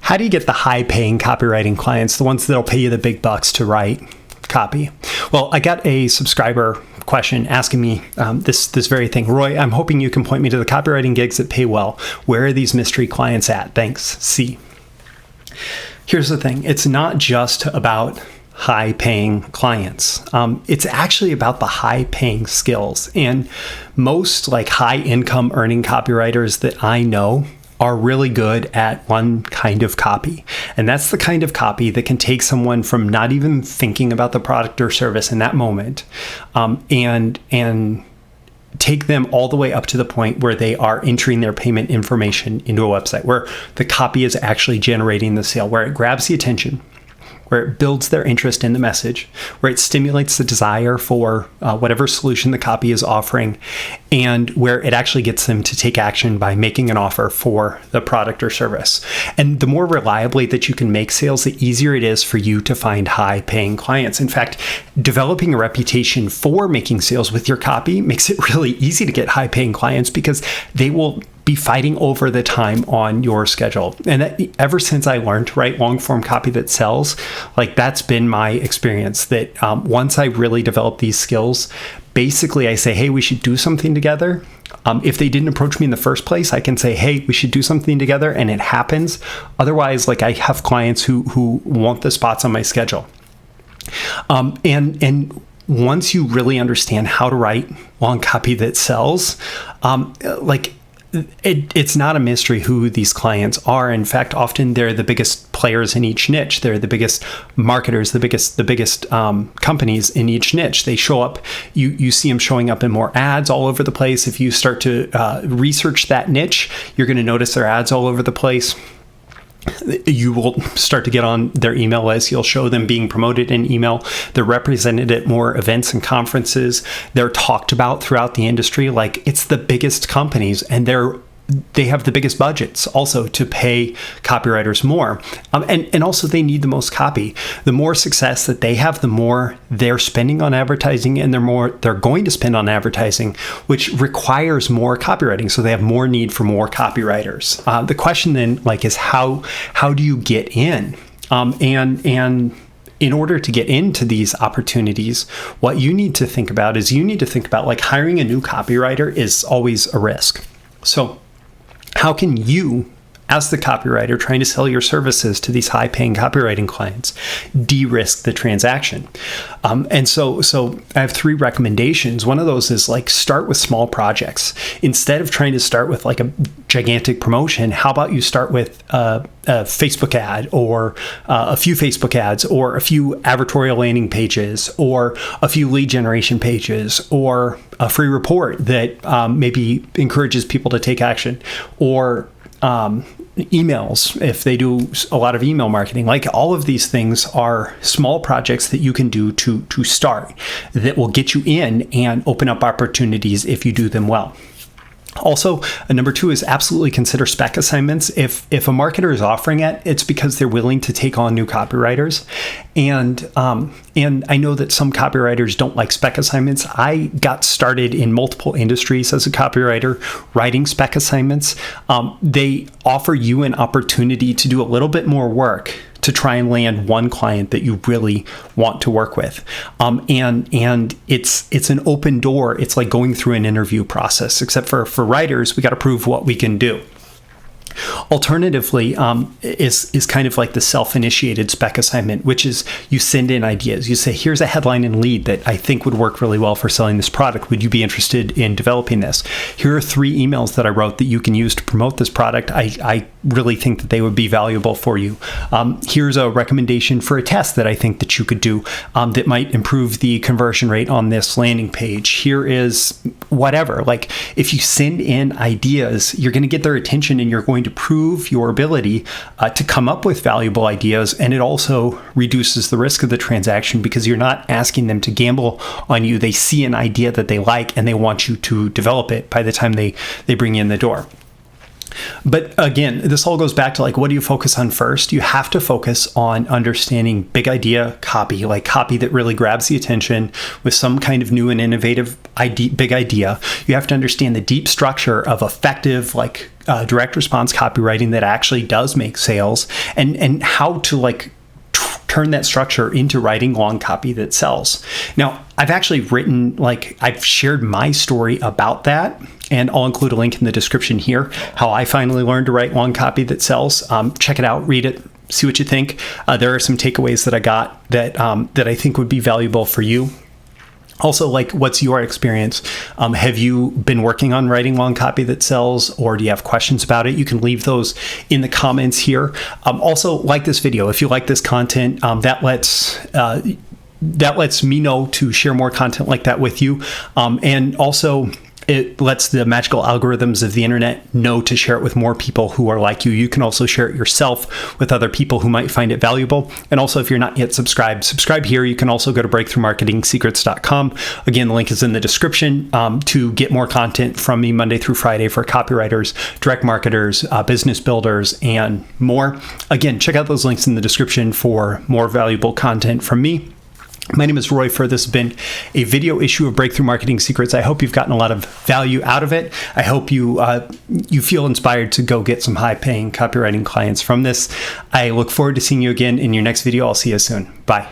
How do you get the high-paying copywriting clients, the ones that'll pay you the big bucks to write copy? Well, I got a subscriber question asking me this very thing. Roy, I'm hoping you can point me to the copywriting gigs that pay well. Where are these mystery clients at? Thanks. C. Here's the thing. It's not just about high-paying clients. It's actually about the high-paying skills. And most high-income earning copywriters that I know are really good at one kind of copy. And that's the kind of copy that can take someone from not even thinking about the product or service in that moment, and take them all the way up to the point where they are entering their payment information into a website, where the copy is actually generating the sale, where it grabs the attention, where it builds their interest in the message, where it stimulates the desire for whatever solution the copy is offering, and where it actually gets them to take action by making an offer for the product or service. And the more reliably that you can make sales, the easier it is for you to find high-paying clients. In fact, developing a reputation for making sales with your copy makes it really easy to get high-paying clients, because they will be fighting over the time on your schedule. And ever since I learned to write long-form copy that sells, that's been my experience, that once I really develop these skills, basically I say, hey, we should do something together. If they didn't approach me in the first place, I can say, hey, we should do something together, and it happens. Otherwise, I have clients who want the spots on my schedule. And once you really understand how to write long copy that sells, it's not a mystery who these clients are. In fact, often they're the biggest players in each niche. They're the biggest marketers, the biggest companies in each niche. They show up. You see them showing up in more ads all over the place. If you start to research that niche, you're going to notice their ads all over the place. You will start to get on their email list. You'll show them being promoted in email. They're represented at more events and conferences. They're talked about throughout the industry. It's the biggest companies, and they have the biggest budgets also to pay copywriters more. And also they need the most copy. The more success that they have, the more they're spending on advertising, and they're going to spend on advertising, which requires more copywriting. So they have more need for more copywriters. The question then is how do you get in? And in order to get into these opportunities, what you need to think about is hiring a new copywriter is always a risk. So how can you, as the copywriter trying to sell your services to these high-paying copywriting clients, de-risk the transaction? And so I have 3 recommendations. One of those is start with small projects. Instead of trying to start with a gigantic promotion, how about you start with a Facebook ad, or a few Facebook ads, or a few advertorial landing pages, or a few lead generation pages, or a free report that maybe encourages people to take action, or emails if they do a lot of email marketing. All of these things are small projects that you can do to start, that will get you in and open up opportunities if you do them well. Also, number 2 is absolutely consider spec assignments. If a marketer is offering it, it's because they're willing to take on new copywriters. And I know that some copywriters don't like spec assignments. I got started in multiple industries as a copywriter writing spec assignments. They offer you an opportunity to do a little bit more work to try and land one client that you really want to work with. And it's an open door. It's like going through an interview process, except for writers, we got to prove what we can do. Alternatively, is kind of like the self-initiated spec assignment, which is you send in ideas. You say, here's a headline and lead that I think would work really well for selling this product. Would you be interested in developing this? Here are 3 emails that I wrote that you can use to promote this product. I really think that they would be valuable for you. Here's a recommendation for a test that I think that you could do that might improve the conversion rate on this landing page. Here is whatever. If you send in ideas, you're going to get their attention, and you're going to prove your ability to come up with valuable ideas. And it also reduces the risk of the transaction, because you're not asking them to gamble on you. They see an idea that they like, and they want you to develop it by the time they bring you in the door. But again, this all goes back to like, what do you focus on first? You have to focus on understanding big idea copy, like copy that really grabs the attention with some kind of new and innovative big idea. You have to understand the deep structure of effective, like direct response copywriting that actually does make sales, and how to like turn that structure into writing long copy that sells. Now, I've actually written, like, I've shared my story about that, and I'll include a link in the description here, how I finally learned to write long copy that sells. Check it out, read it, see what you think. There are some takeaways that I got that I think would be valuable for you. Also, like, what's your experience? Have you been working on writing long copy that sells, or do you have questions about it? You can leave those in the comments here. Also, like this video. If you like this content, that lets me know to share more content like that with you. And also, it lets the magical algorithms of the internet know to share it with more people who are like you. You can also share it yourself with other people who might find it valuable. And also, if you're not yet subscribe here. You can also go to breakthroughmarketingsecrets.com. Again, the link is in the description to get more content from me Monday through Friday for copywriters, direct marketers, business builders, and more. Again, check out those links in the description for more valuable content from me. My name is Roy Fur. This has been a video issue of Breakthrough Marketing Secrets. I hope you've gotten a lot of value out of it. I hope you feel inspired to go get some high-paying copywriting clients from this. I look forward to seeing you again in your next video. I'll see you soon. Bye.